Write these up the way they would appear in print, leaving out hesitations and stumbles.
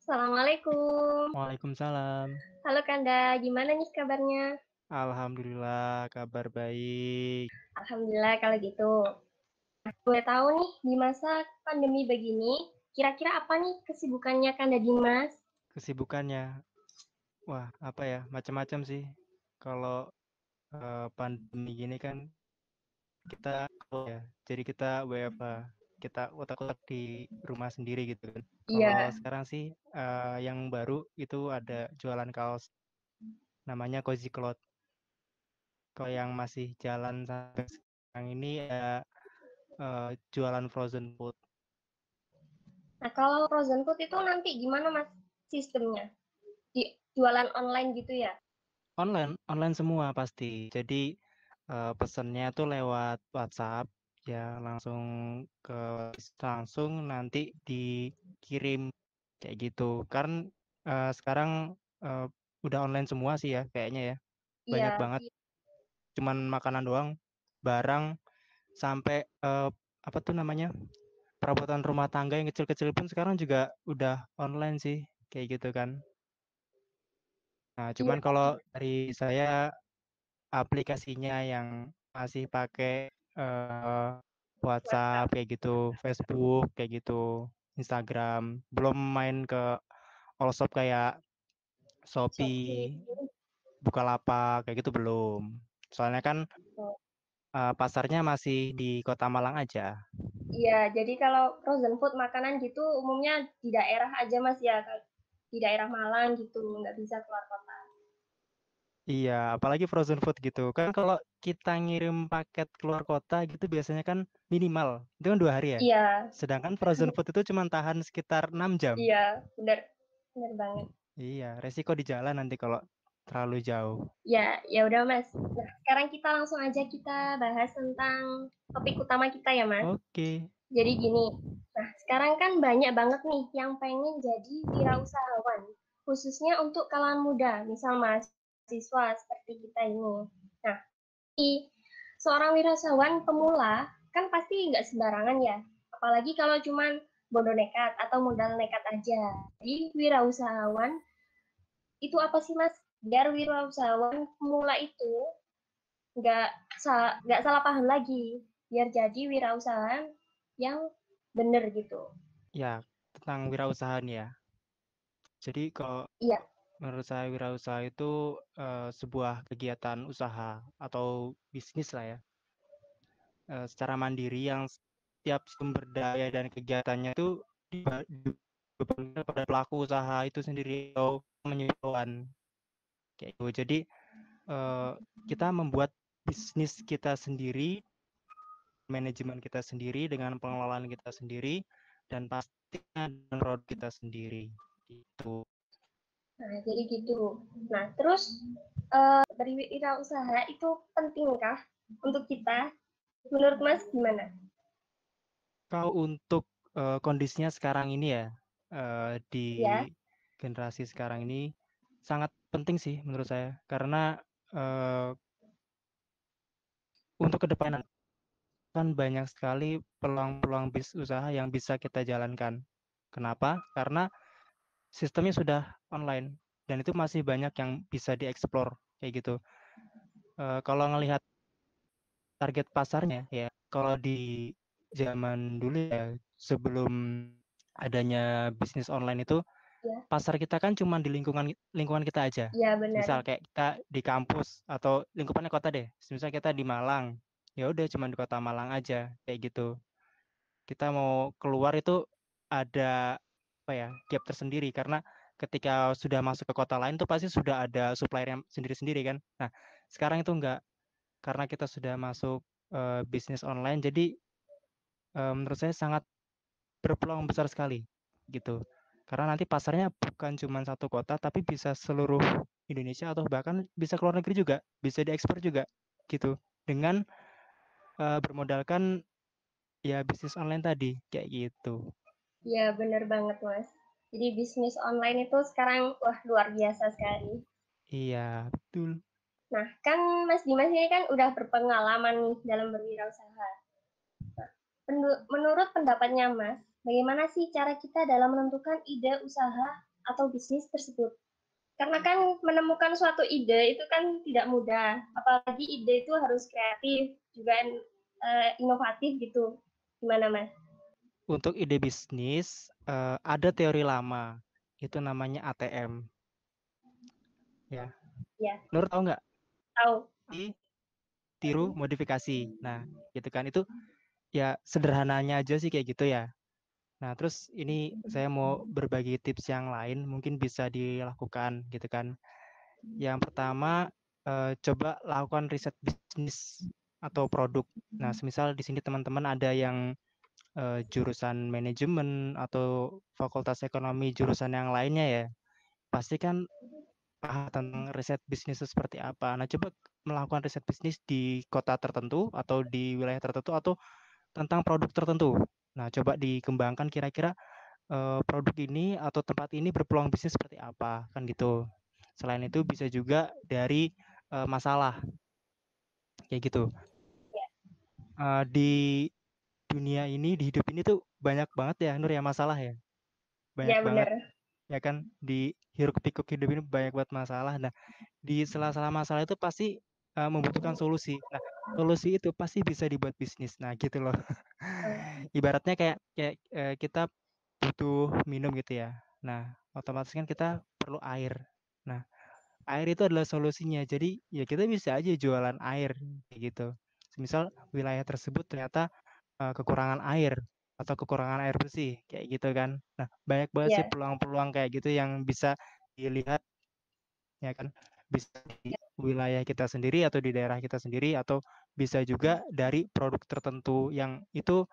Assalamualaikum. Waalaikumsalam. Halo Kanda, gimana nih kabarnya? Alhamdulillah kabar baik. Alhamdulillah kalau gitu. Boleh tahu nih, di masa pandemi begini, kira-kira apa nih kesibukannya Kanda Dimas? Kesibukannya, wah apa ya, macam-macam sih. Kalau pandemi gini kan kita ya, jadi kita WFH, kita otak-otak di rumah sendiri gitu kan. Kalau Iya, sekarang sih yang baru itu ada jualan kaos namanya Cozy Cloth. Kalau yang masih jalan sampai sekarang ini ya jualan frozen food. nah kalau frozen food itu nanti gimana Mas sistemnya? Jualan online gitu ya? Online semua pasti. Jadi pesannya tuh lewat WhatsApp ya ke langsung nanti dikirim kayak gitu. Kan sekarang eh, udah online semua sih ya kayaknya ya. Banyak Iya, banget cuman makanan doang, barang sampai apa tuh namanya? Perabotan rumah tangga yang kecil-kecil pun sekarang juga udah online sih kayak gitu kan. Nah, iya, cuman kalau dari saya aplikasinya yang masih pakai eh, WhatsApp WhatsApp, kayak gitu, Facebook kayak gitu, Instagram, belum main ke all shop kayak Shopee. Shopee, Bukalapak kayak gitu belum. Soalnya kan Gitu. pasarnya masih di Kota Malang aja. Iya, jadi kalau frozen food makanan gitu umumnya di daerah aja Mas ya, di daerah Malang gitu, nggak bisa keluar kota. Iya, apalagi frozen food gitu. Kan kalau kita ngirim paket keluar kota gitu biasanya kan minimal, itu kan 2 hari ya. Iya, Sedangkan frozen food itu cuma tahan sekitar 6 jam. iya, benar, benar banget. Iya, resiko di jalan nanti kalau terlalu jauh. Ya, ya udah Mas. Nah, sekarang kita langsung aja kita bahas tentang topik utama kita ya Mas. Oke. Jadi gini, nah sekarang kan banyak banget nih yang pengen jadi wirausahawan, khususnya untuk kalangan muda, misal mahasiswa seperti kita ini. Nah, seorang wirausahawan pemula kan pasti nggak sembarangan ya, apalagi kalau cuman bodoh nekat atau modal nekat aja. Jadi wirausahawan itu apa sih Mas? Biar wirausahawan pemula itu nggak nggak salah paham lagi, biar jadi wirausahaan yang bener gitu. Ya, tentang wirausaha nih ya. Jadi kalau Iya, menurut saya wirausaha itu sebuah kegiatan usaha atau bisnis lah ya. Secara mandiri yang setiap sumber daya dan kegiatannya itu dibebankan pada pelaku usaha itu sendiri atau menyeruan kayak gitu. Jadi eh, kita membuat bisnis kita sendiri, manajemen kita sendiri dengan pengelolaan kita sendiri dan pastinya dengan road kita sendiri gitu. nah jadi gitu. Nah terus berwirausaha itu pentingkah untuk kita? Menurut Mas gimana? Kalau untuk kondisinya sekarang ini ya, di Ya, generasi sekarang ini sangat penting sih menurut saya karena eh, untuk kedepannya kan banyak sekali peluang-peluang bisnis usaha yang bisa kita jalankan. Kenapa? Karena sistemnya sudah online dan itu masih banyak yang bisa dieksplor kayak gitu. Kalau ngelihat target pasarnya ya, kalau di zaman dulu ya sebelum adanya bisnis online itu ya, pasar kita kan cuma di lingkungan lingkungan kita aja. ya benar. Misal kayak kita di kampus atau lingkupannya kota deh. Misal kita di Malang, ya udah cuma di kota Malang aja kayak gitu. Kita mau keluar itu ada apa ya gap tersendiri karena ketika sudah masuk ke kota lain tuh pasti sudah ada suppliernya sendiri-sendiri kan. Nah, sekarang itu enggak karena kita sudah masuk bisnis online jadi menurut saya sangat berpeluang besar sekali gitu. Karena nanti pasarnya bukan cuma satu kota tapi bisa seluruh Indonesia atau bahkan bisa keluar negeri juga, bisa diekspor juga gitu. Dengan bermodalkan ya bisnis online tadi kayak gitu. Ya benar banget Mas. Jadi bisnis online itu sekarang wah luar biasa sekali. Iya, betul. Nah kan Mas Dimas ini kan udah berpengalaman nih dalam berwirausaha. Menurut pendapatnya Mas, bagaimana sih cara kita dalam menentukan ide usaha atau bisnis tersebut. Karena kan menemukan suatu ide itu kan tidak mudah, apalagi ide itu harus kreatif, juga inovatif gitu. Gimana, Mas? Untuk ide bisnis, ada teori lama, itu namanya ATM. Ya, Ya, Nur tahu nggak? tahu. Tiru modifikasi. Nah, gitu kan itu ya sederhananya aja sih kayak gitu ya. Nah, terus ini saya mau berbagi tips yang lain mungkin bisa dilakukan gitu kan. Yang pertama, coba lakukan riset bisnis atau produk. Nah, semisal di sini teman-teman ada yang jurusan manajemen atau fakultas ekonomi jurusan yang lainnya ya, pasti kan paham tentang riset bisnis itu seperti apa. Nah, coba melakukan riset bisnis di kota tertentu atau di wilayah tertentu atau tentang produk tertentu. Nah, coba dikembangkan kira-kira produk ini atau tempat ini berpeluang bisnis seperti apa, kan gitu. Selain itu bisa juga dari masalah kayak gitu. Di dunia ini, di hidup ini tuh banyak banget ya, Nur ya masalah ya, banyak Ya, banget benar. ya kan di hiruk pikuk hidup ini banyak banget masalah. Nah, di sela-sela masalah itu pasti membutuhkan solusi. Nah, solusi itu pasti bisa dibuat bisnis. Nah, gitu loh. Ibaratnya kayak kayak kita butuh minum gitu ya. Nah, otomatis kan kita perlu air. Nah, air itu adalah solusinya. Jadi ya kita bisa aja jualan air kayak gitu. Misal wilayah tersebut ternyata kekurangan air atau kekurangan air bersih kayak gitu kan. Nah, banyak banget sih Ya, peluang-peluang kayak gitu yang bisa dilihat ya kan. Bisa di wilayah kita sendiri atau di daerah kita sendiri atau bisa juga dari produk tertentu yang itu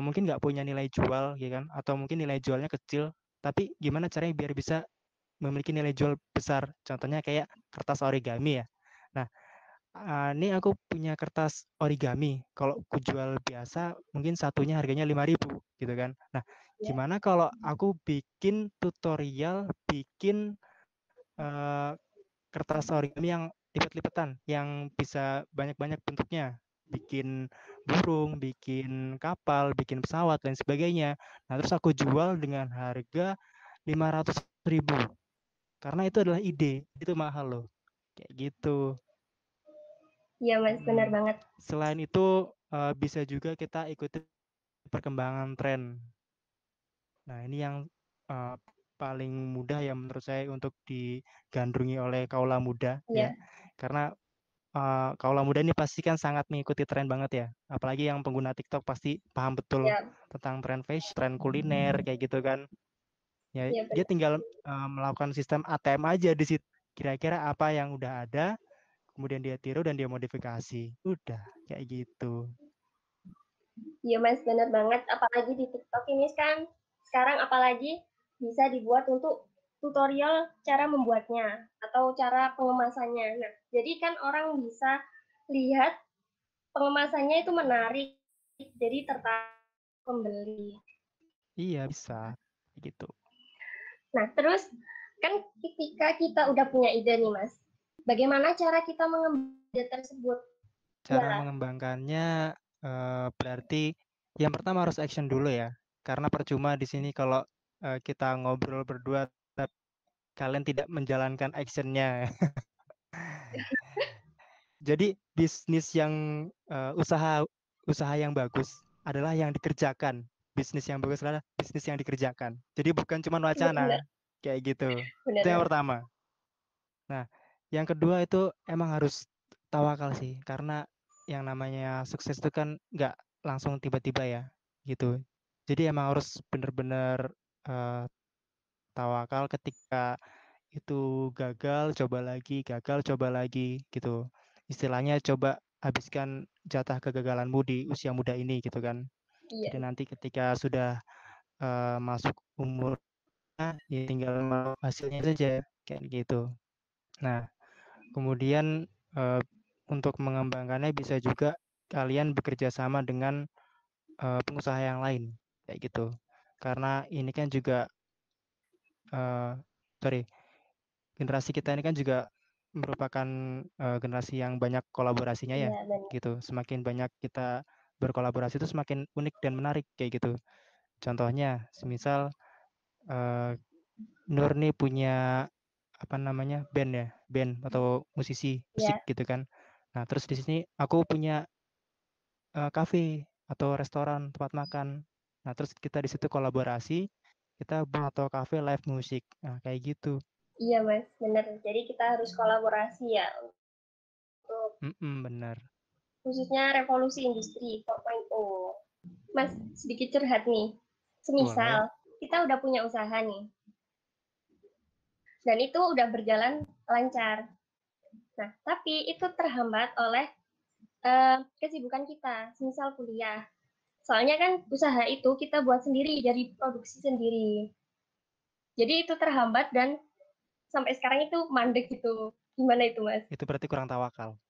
mungkin nggak punya nilai jual ya kan atau mungkin nilai jualnya kecil tapi gimana caranya biar bisa memiliki nilai jual besar contohnya kayak kertas origami ya. Nah, ini aku punya kertas origami. Kalau aku jual biasa, mungkin satunya harganya 5.000 gitu kan. Nah, ya, gimana kalau aku bikin tutorial, bikin eh, kertas origami yang lipat-lipatan, yang bisa banyak-banyak bentuknya. Bikin burung, bikin kapal, bikin pesawat, dan sebagainya. Nah, terus aku jual dengan harga 500.000. Karena itu adalah ide, itu mahal loh. Kayak gitu. iya, Mas, benar Mm. banget. Selain itu bisa juga kita ikuti perkembangan tren. Nah, ini yang eh, paling mudah ya menurut saya untuk digandrungi oleh kaula muda ya. Iya, Karena kaula muda ini pasti kan sangat mengikuti tren banget ya. Apalagi yang pengguna TikTok pasti paham betul ya, tentang tren fashion, tren kuliner kayak gitu kan. Ya, iya, dia benar. tinggal melakukan sistem ATM aja di situ. Kira-kira apa yang udah ada, kemudian dia tiru dan dia modifikasi. Udah kayak gitu. Iya, Mas, benar banget. Apalagi di TikTok ini kan sekarang apalagi bisa dibuat untuk tutorial cara membuatnya atau cara pengemasannya. Nah, jadi kan orang bisa lihat pengemasannya itu menarik, jadi tertarik membeli. Iya, bisa. Gitu. Nah, terus kan ketika kita udah punya ide nih, Mas, bagaimana cara kita mengembangkan ide tersebut? Cara Ya, mengembangkannya berarti yang pertama harus action dulu ya. Karena percuma di sini kalau kita ngobrol berdua tapi kalian tidak menjalankan actionnya. Jadi bisnis yang usaha usaha yang bagus adalah yang dikerjakan. Bisnis yang bagus adalah bisnis yang dikerjakan. Jadi bukan cuma iya, benar, wacana kayak gitu. Itu benar, yang Mas. pertama. Nah, yang kedua itu emang harus tawakal sih, karena yang namanya sukses itu kan nggak langsung tiba-tiba ya, gitu. Jadi emang harus benar-benar eh, tawakal ketika itu gagal, coba lagi, gitu. Istilahnya coba habiskan jatah kegagalanmu di usia muda ini, gitu kan. Jadi Iya, nanti ketika sudah masuk umur, ya tinggal hasilnya saja, kayak gitu. Nah, kemudian untuk mengembangkannya bisa juga kalian bekerja sama dengan pengusaha yang lain kayak gitu. Karena ini kan juga eh, sorry, generasi kita ini kan juga merupakan generasi yang banyak kolaborasinya ya iya, benar. gitu. Semakin banyak kita berkolaborasi itu semakin unik dan menarik kayak gitu. Contohnya, semisal Nur nih punya apa namanya band ya, band atau musisi musik Ya, gitu kan. Nah terus di sini aku punya kafe atau restoran tempat makan. Nah terus kita di situ kolaborasi, kita buat atau kafe live musik. Nah kayak gitu. iya Mas, benar. Jadi kita harus kolaborasi ya untuk Bener. khususnya revolusi industri 4.0. Mas, sedikit curhat nih. Boleh. Semisal kita udah punya usaha nih, dan itu udah berjalan lancar. Nah, tapi itu terhambat oleh kesibukan kita, semisal kuliah. Soalnya kan usaha itu kita buat sendiri, dari produksi sendiri. Jadi itu terhambat dan sampai sekarang itu mandek gitu. Gimana itu, Mas? Itu berarti kurang tawakal.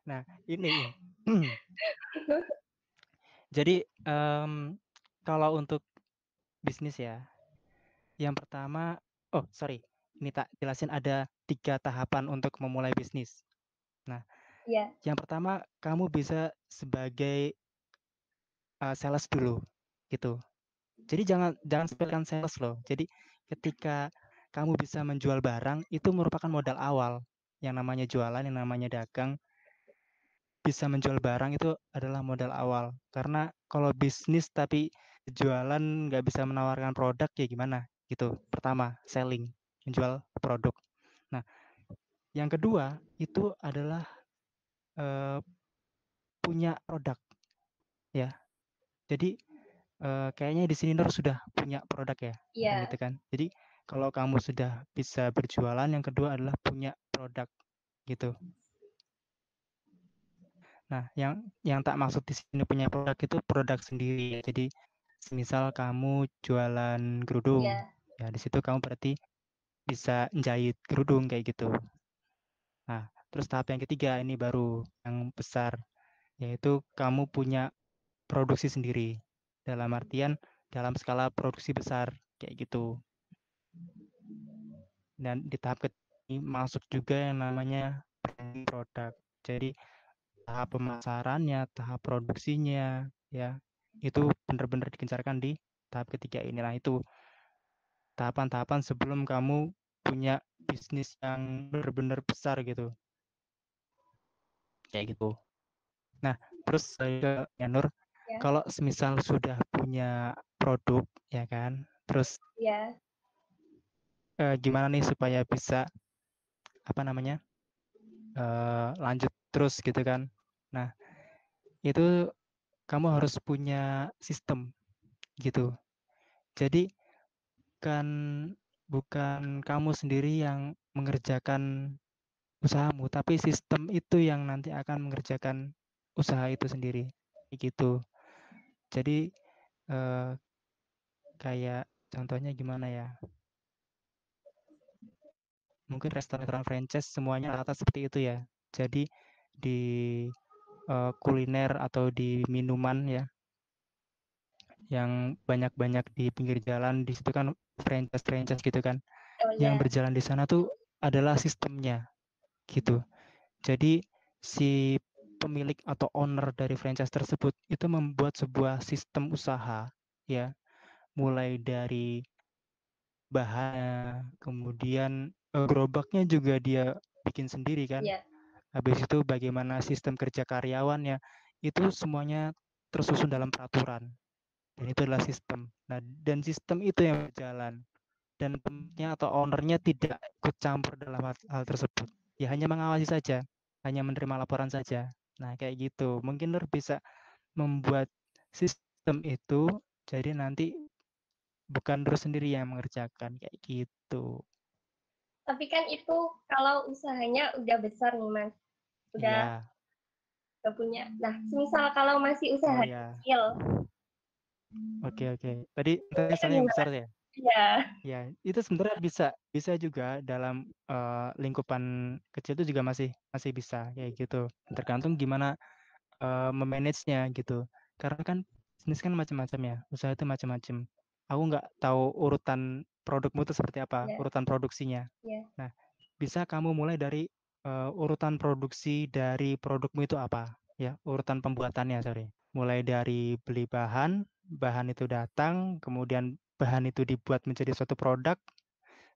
Nah ini jadi kalau untuk bisnis ya, yang pertama, oh sorry, ini tak jelasin ada 3 tahapan untuk memulai bisnis. Nah, Ya, yang pertama kamu bisa sebagai sales dulu, gitu. Jadi jangan jangan sepelekan sales loh. Jadi ketika kamu bisa menjual barang itu merupakan modal awal. Yang namanya jualan, yang namanya dagang, bisa menjual barang itu adalah modal awal. Karena kalau bisnis tapi jualan nggak bisa menawarkan produk ya gimana gitu. Pertama, selling, menjual produk. Nah, yang kedua itu adalah eh, punya produk ya. Jadi kayaknya di sini Nur sudah punya produk ya, iya. gitu kan. Jadi kalau kamu sudah bisa berjualan, yang kedua adalah punya produk gitu. Nah, yang tak maksud di sini punya produk itu produk sendiri. Jadi misal kamu jualan kerudung, Iya. ya di situ kamu berarti bisa jahit kerudung kayak gitu. Nah, terus tahap yang ketiga ini baru yang besar, yaitu kamu punya produksi sendiri. Dalam artian dalam skala produksi besar kayak gitu. Dan di tahap ketiga masuk juga yang namanya branding produk. Jadi tahap pemasarannya, tahap produksinya, ya itu benar-benar digencarkan di tahap ketiga inilah itu tahapan-tahapan sebelum kamu punya bisnis yang benar-benar besar gitu, kayak gitu. Nah, terus saya ke Nur, Ya. kalau semisal sudah punya produk, ya kan, terus Ya. gimana nih supaya bisa apa namanya lanjut terus gitu kan? Nah, itu kamu harus punya sistem gitu. Jadi kan bukan kamu sendiri yang mengerjakan usahamu, tapi sistem itu yang nanti akan mengerjakan usaha itu sendiri. Gitu. Jadi eh, kayak contohnya gimana ya? Mungkin restoran franchise semuanya rata seperti itu ya. Jadi di kuliner atau di minuman ya, yang banyak-banyak di pinggir jalan di situ kan franchise-franchise gitu kan. Oh Yang ya. berjalan di sana tuh adalah sistemnya gitu. Jadi si pemilik atau owner dari franchise tersebut itu membuat sebuah sistem usaha ya, mulai dari bahannya, kemudian gerobaknya juga dia bikin sendiri kan. Iya. Habis itu bagaimana sistem kerja karyawannya, itu semuanya tersusun dalam peraturan. Dan itu adalah sistem. Nah, dan sistem itu yang berjalan. Dan pemiliknya atau ownernya tidak ikut campur dalam hal tersebut. Ya hanya mengawasi saja, hanya menerima laporan saja. Nah, kayak gitu. Mungkin Nur bisa membuat sistem itu jadi nanti bukan Nur sendiri yang mengerjakan kayak gitu. Tapi kan itu kalau usahanya udah besar nih, Mas. Udah Iya. udah punya. Nah, misal kalau masih Oh usaha ya. kecil, Oke oke. Tadi tanya itu soalnya yang gimana? besar ya. Iya. Ya, itu sebenarnya bisa bisa juga dalam lingkupan kecil itu juga masih masih bisa kayak gitu. Tergantung gimana memanage-nya gitu. Karena kan bisnis kan macam-macam ya, usaha itu macam-macam. Aku nggak tahu urutan produkmu itu seperti apa, Iya. urutan produksinya. Iya. Nah, bisa kamu mulai dari urutan produksi dari produkmu itu apa, ya, urutan pembuatannya, sorry. Mulai dari beli bahan, bahan itu datang, kemudian bahan itu dibuat menjadi suatu produk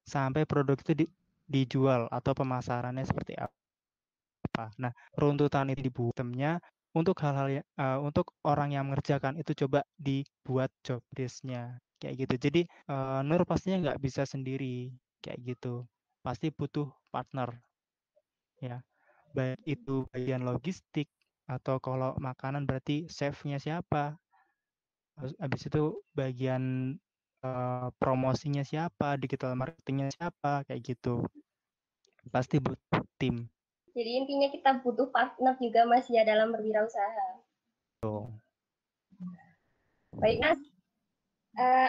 sampai produk itu dijual atau pemasarannya seperti apa. Nah, runtutan itu dibuat itemnya untuk hal-hal untuk orang yang mengerjakan itu coba dibuat job desk-nya kayak gitu. Jadi Nur pastinya nggak bisa sendiri kayak gitu. Pasti butuh partner ya. Baik itu bagian logistik atau kalau makanan berarti chef-nya siapa. Habis itu bagian promosinya siapa, digital marketingnya siapa kayak gitu. Pasti butuh tim. Jadi intinya kita butuh partner juga Mas ya dalam berwirausaha. Tuh. Baik Mas,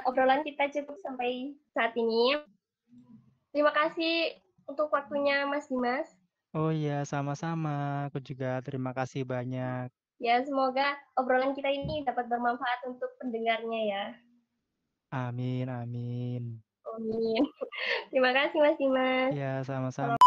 obrolan kita cukup sampai saat ini. Terima kasih untuk waktunya Mas Dimas. Oh iya, sama-sama. Aku juga terima kasih banyak. Ya, semoga obrolan kita ini dapat bermanfaat untuk pendengarnya ya. Amin, amin. Amin. Terima kasih Mas Dimas. Ya, sama-sama.